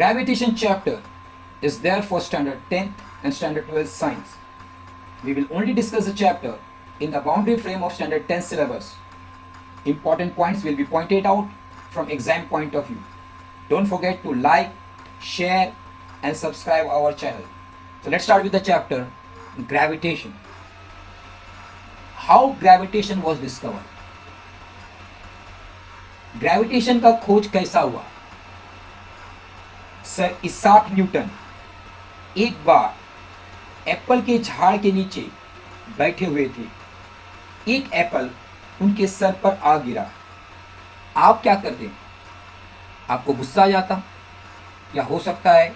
Gravitation chapter is there for standard 10th and standard 12 science. We will only discuss the chapter in the boundary frame of standard 10 syllabus. Important points will be pointed out from exam point of view. Don't forget to like, share and subscribe our channel. So let's start with the chapter gravitation. How gravitation was discovered? Gravitation का खोज कैसा हुआ? Sir Isaac Newton एक बार Apple के झाड़ के नीचे बैठे हुए थे। एक एप्पल उनके सर पर आ गिरा। आप क्या करते? आपको गुस्सा आ जाता, या हो सकता है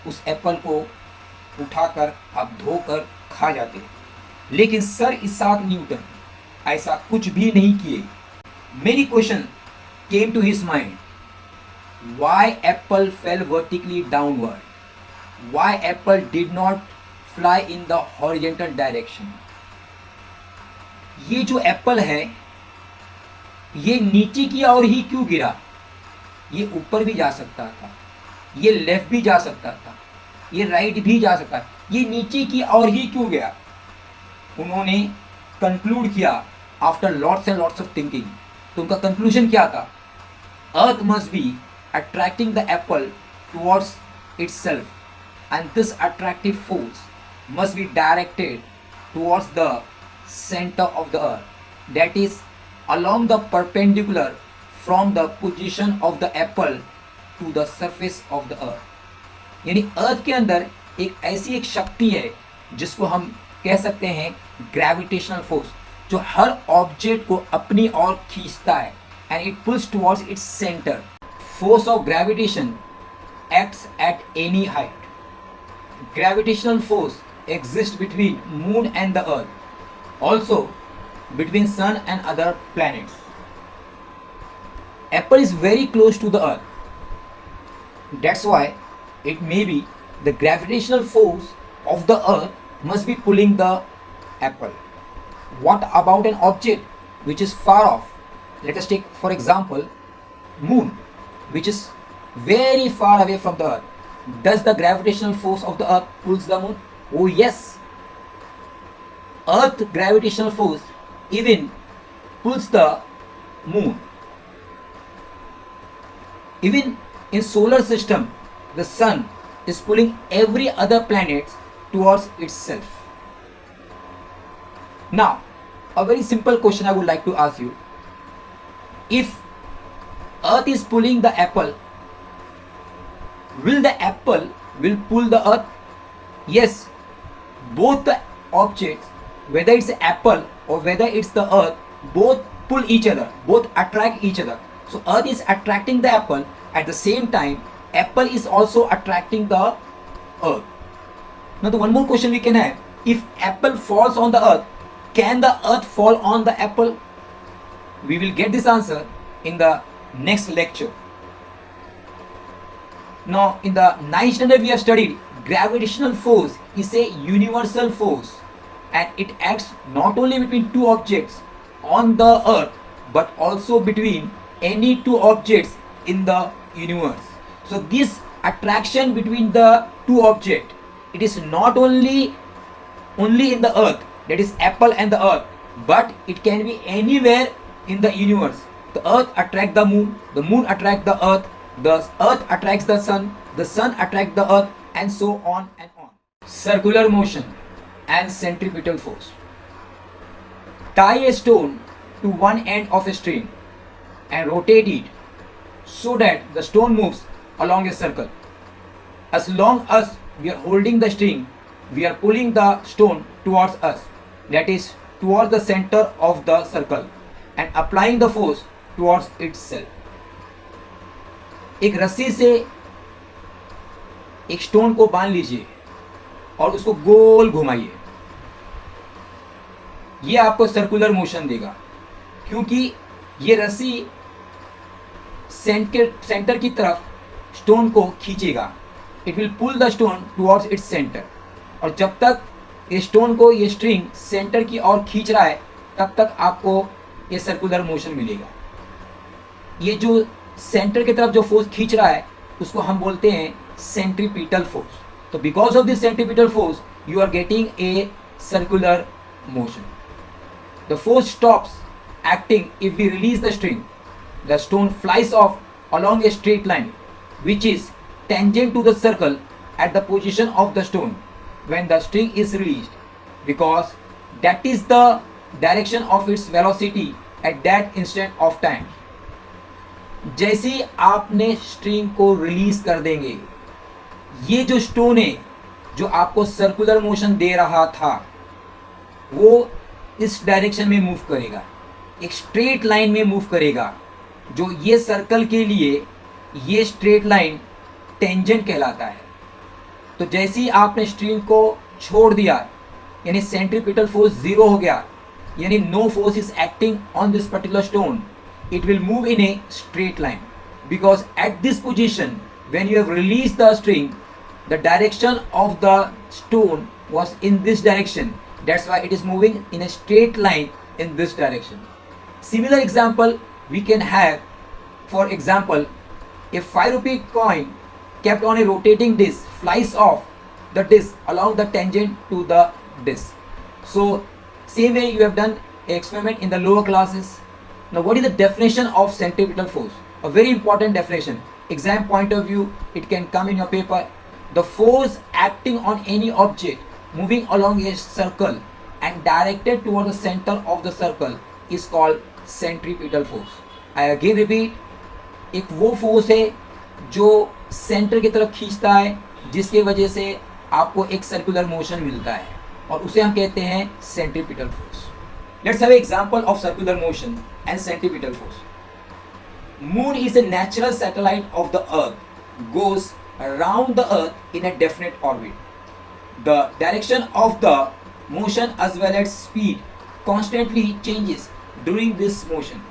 उस एप्पल को उठाकर आप धोकर खा जाते। लेकिन सर इसाक न्यूटन ऐसा कुछ भी नहीं किए। मेरी question came to his mind, why apple fell vertically downward? Why apple did not fly in the horizontal direction? ये जो एप्पल है ये नीचे की ओर ही क्यों गिरा? ये ऊपर भी जा सकता था, ये लेफ्ट भी जा सकता था, ये राइट भी जा सकता था, ये नीचे की ओर ही क्यों गया? उन्होंने कंक्लूड किया after lots and lots of thinking. तो उनका कंक्लूजन क्या था? Earth must be attracting the apple towards itself, and this attractive force must be directed towards the center of the earth, that is along the perpendicular from the position of the apple to the surface of the earth। यानी अर्थ के अंदर एक ऐसी एक शक्ति है जिसको हम कह सकते हैं ग्रेविटेशनल फोर्स, जो हर ऑब्जेक्ट को अपनी ओर खींचता है and it pulls towards its center. Force of gravitation acts at any height. Gravitational force exists between moon and the earth, also between sun and other planets. Apple is very close to the earth. That's why it may be the gravitational force of the earth must be pulling the apple. What about an object which is far off? Let us take for example moon, which is very far away from the earth. Does the gravitational force of the earth pulls the moon? Oh yes. Earth gravitational force even pulls the moon. Even in solar system, the sun is pulling every other planet towards itself. Now, a very simple question I would like to ask you. If earth is pulling the apple, will the apple will pull the earth? Yes, both the objects, whether it's the apple or whether it's the earth, both pull each other, both attract each other. So earth is attracting the apple, at the same time apple is also attracting the earth. Now the one more question we can have, if apple falls on the earth, can the earth fall on the apple? We will get this answer in the next lecture. Now in the 9th standard we have studied gravitational force is a universal force, and it acts not only between two objects on the earth but also between any two objects in the universe. So this attraction between the two objects, it is not only in the earth, that is apple and the earth, but it can be anywhere in the universe. The earth attracts the moon attracts the earth attracts the sun attracts the earth, and so on and on. Circular motion and centripetal force. Tie a stone to one end of a string and rotate it so that the stone moves along a circle. As long as we are holding the string, we are pulling the stone towards us, that is towards the center of the circle, and applying the force towards itself. एक रस्सी से एक stone को बांध लीजिए और उसको गोल घुमाइए, ये आपको सर्कुलर मोशन देगा, क्योंकि ये रस्सी सेंटर की तरफ स्टोन को खींचेगा। It will pull the stone towards its centre, और जब तक इस स्टोन को ये स्ट्रिंग सेंटर की ओर खींच रहा है तब तक आपको ये सर्कुलर मोशन मिलेगा। ये जो सेंटर की तरफ जो फोर्स खींच रहा है उसको हम बोलते हैं centripetal force. So because of this centripetal force, you are getting a circular motion. The force stops acting if we release the string. The stone flies off along a straight line which is tangent to the circle at the position of the stone when the string is released, because that is the direction of its velocity at that instant of time. जैसे ही आपने string को release कर देंगे, ये जो stone है जो आपको सर्कुलर मोशन दे रहा था वो इस डायरेक्शन में मूव करेगा, एक स्ट्रेट लाइन में मूव करेगा, जो ये सर्कल के लिए ये स्ट्रेट लाइन टेंजेंट कहलाता है. तो जैसे ही आपने स्ट्रिंग को छोड़ दिया, यानी सेंट्रीपिटल फोर्स जीरो हो गया, यानी no force is acting on this particular stone, it will move in a straight line, because at this position when you have released the string, the direction of the stone was in this direction, that's why it is moving in a straight line in this direction. Similar example we can have, for example, a 5 rupee coin kept on a rotating disc flies off the disc along the tangent to the disc. So same way you have done an experiment in the lower classes. Now what is the definition of centripetal force? A very important definition. Exam point of view, it can come in your paper. The force acting on any object moving along a circle and directed toward the center of the circle is called centripetal force. I again repeat, एक वो force है जो centre की तरफ खींचता है, जिसके वजह से आपको एक सर्कुलर मोशन मिलता है, और उसे हम कहते हैं centripetal force. Let's have an example of circular motion and centripetal force. Moon is a natural satellite of the Earth, goes around the Earth in a definite orbit. The direction of the motion as well as speed constantly changes during this motion.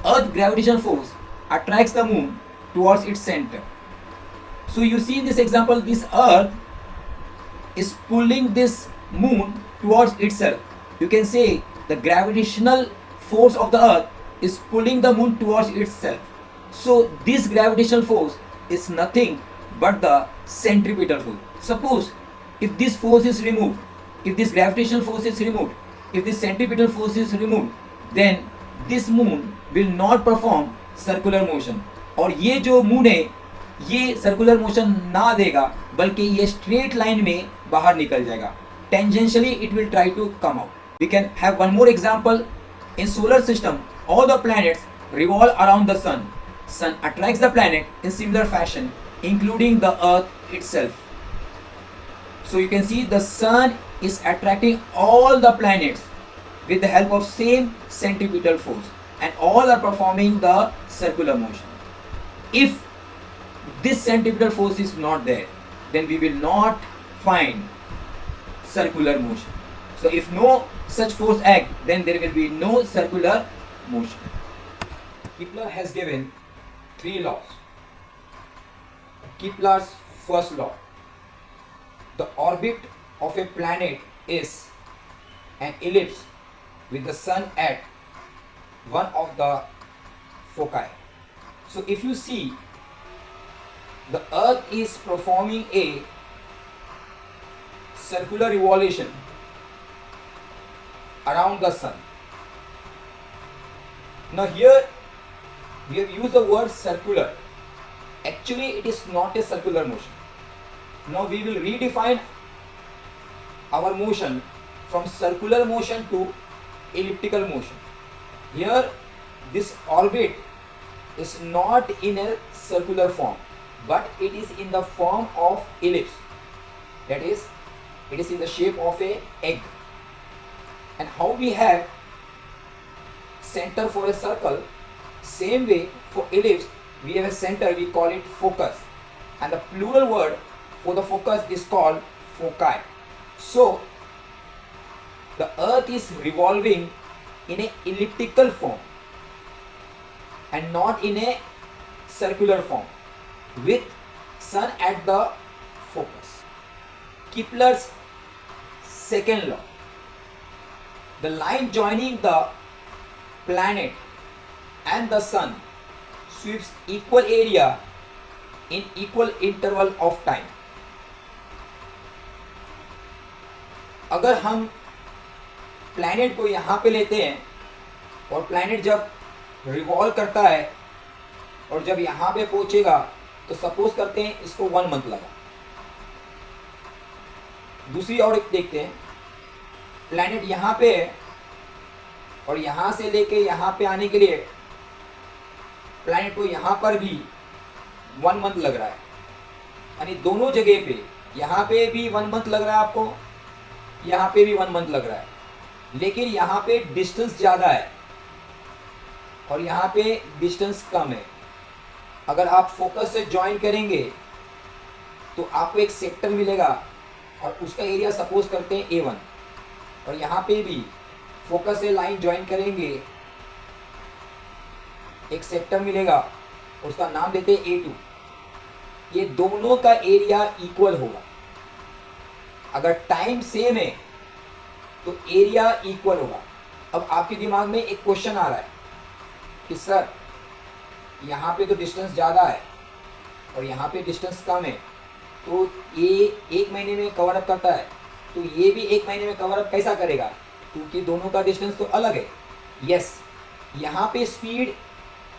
Earth gravitational force attracts the moon towards its center. So you see in this example, this Earth is pulling this moon towards itself. You can say the gravitational force of the Earth is pulling the moon towards itself. So this gravitational force is nothing but the centripetal force. Suppose if this force is removed, if this gravitational force is removed, if this centripetal force is removed, then this moon will not perform circular motion. और ये जो moon है ये circular motion ना देगा, बल्कि ये straight line में बाहर निकल जाएगा. Tangentially it will try to come out. We can have one more example. In solar system, all the planets revolve around the sun. Sun attracts the planet in similar fashion, including the Earth itself. So you can see the sun is attracting all the planets with the help of same centripetal force, and all are performing the circular motion. If this centripetal force is not there, then we will not find circular motion. So if no such force act, then there will be no circular motion. Kepler has given 3 laws. Kepler's first law: the orbit of a planet is an ellipse with the sun at one of the foci. So if you see, the Earth is performing a circular revolution around the sun. Now here we have used the word circular. Actually it is not a circular motion. Now we will redefine our motion from circular motion to elliptical motion. Here this orbit is not in a circular form, but it is in the form of ellipse. That is, it is in the shape of a egg. And how we have center for a circle, same way for ellipse we have a center, we call it focus, and the plural word for the focus is called foci. So the Earth is revolving in a elliptical form and not in a circular form, with sun at the focus. Kepler's second law: the line joining the planet and the sun sweeps equal area in equal interval of time. अगर हम planet को यहाँ पे लेते हैं और planet जब revolve करता है और जब यहाँ पे पहुंचेगा तो सपोज करते हैं इसको 1 मंथ लगा। दूसरी और एक देखते हैं, प्लैनेट यहाँ पे है और यहाँ से लेके यहाँ पे आने के लिए प्लैनेट को यहाँ पर भी 1 मंथ लग रहा है, यानी दोनों जगह पे, यहाँ पे भी 1 मंथ लग रहा है आपको, यहाँ पे भी 1 मंथ लग रहा है, लेकिन यहाँ पे डिस्टेंस ज़्यादा है और यहाँ पे डिस्टेंस कम है। अगर आप फोकस से ज्वाइन करेंगे तो आपको एक सेक्टर मिलेगा और उसका एरिया सपोज करते हैं A1, और यहाँ पे भी फोकस से लाइन ज्वाइन करेंगे, एक सेक्टर मिलेगा, उसका नाम देते हैं A2। ये दोनों का एरिया इक्वल होगा। अगर टाइम सेम है तो एरिया इक्वल होगा। अब आपके दिमाग में एक क्वेश्चन आ रहा है कि सर यहाँ पे तो डिस्टेंस ज़्यादा है और यहाँ पे डिस्टेंस कम है, तो ये 1 महीने में कवर अप करता है तो ये भी 1 महीने में कवर अप कैसा करेगा, क्योंकि दोनों का डिस्टेंस तो अलग है। यस, यहाँ पे स्पीड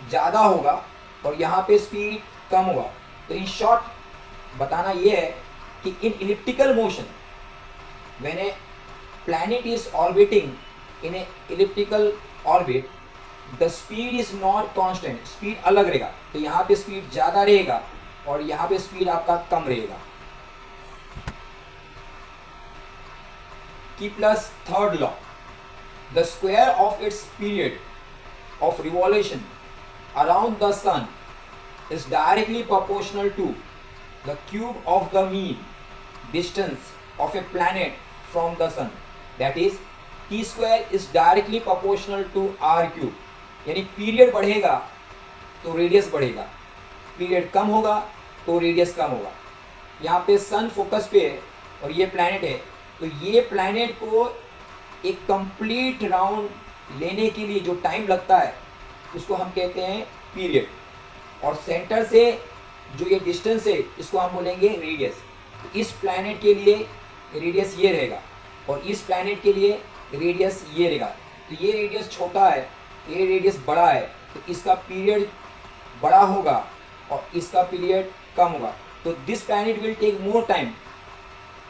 ज़्यादा होगा और यहाँ पे स्पीड कम होगा। तो इन शॉर्ट बताना ये है कि in elliptical motion when a planet is orbiting in a elliptical orbit, the speed is not constant, speed अलग रहेगा। तो यहाँ पे स्पीड ज़्यादा रहेगा और यहाँ पे स्पीड आपका कम रहेगा। Kepler's third law, the square of its period of revolution around the sun is directly proportional to the cube of the mean distance of a planet from the sun, that is t square is directly proportional to r cube। यानी period बढ़ेगा तो radius बढ़ेगा, period कम होगा तो radius कम होगा। यहाँ पे सन फोकस पे है और ये प्लैनेट है, तो ये प्लैनेट को एक कंप्लीट राउंड लेने के लिए जो टाइम लगता है उसको हम कहते हैं पीरियड, और सेंटर से जो ये डिस्टेंस है इसको हम बोलेंगे रेडियस। इस प्लैनेट के लिए रेडियस ये रहेगा और इस प्लैनेट के लिए रेडियस ये रहेगा। तो ये रेडियस छोटा है, ये रेडियस बड़ा है, तो इसका पीरियड बड़ा होगा और इसका पीरियड कम होगा। तो this planet will take more time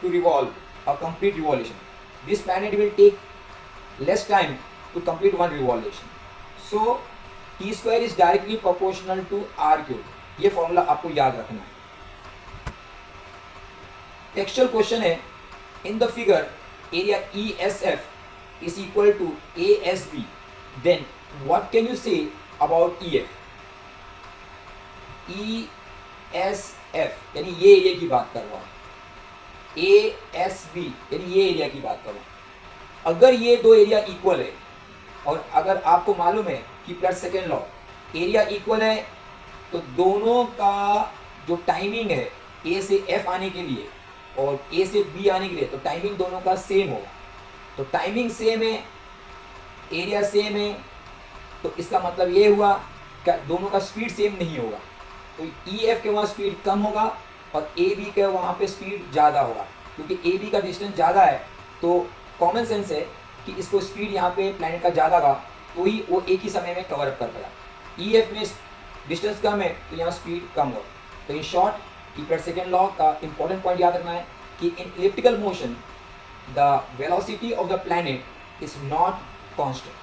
to revolve a complete revolution, this planet will take less time to complete one revolution. So T square is directly proportional to R cube. ये formula आपको याद रखना है। Textual question है, in the figure area ESF is equal to ASB, then what can you say about EF? ESF यानी ये area की बात कर रहा हूँ, ASB यानी ये एरिया की बात कर रहा हूँ। अगर ये दो एरिया इक्वल है और अगर आपको मालूम है कि plus second law, area equal है तो दोनों का जो टाइमिंग है A से F आने के लिए और A से B आने के लिए, तो टाइमिंग दोनों का सेम होगा। तो टाइमिंग सेम है, एरिया सेम है, तो इसका मतलब ये हुआ कि दोनों का स्पीड सेम नहीं होगा। तो EF के वहाँ स्पीड कम होगा और AB के वहाँ पे स्पीड ज़्यादा होगा। क्योंकि AB का डिस्टेंस ज़्यादा है तो कॉमन सेंस है कि इसको स्पीड यहाँ पे प्लैनेट का ज़्यादा होगा तो ही वो एक ही समय में कवर अप कर पाएगा। EF में डिस्टेंस कम है तो यहाँ स्पीड कम होगा। तो in short Kepler second law का इंपॉर्टेंट पॉइंट याद रखना है कि in elliptical motion the velocity of the planet is not constant.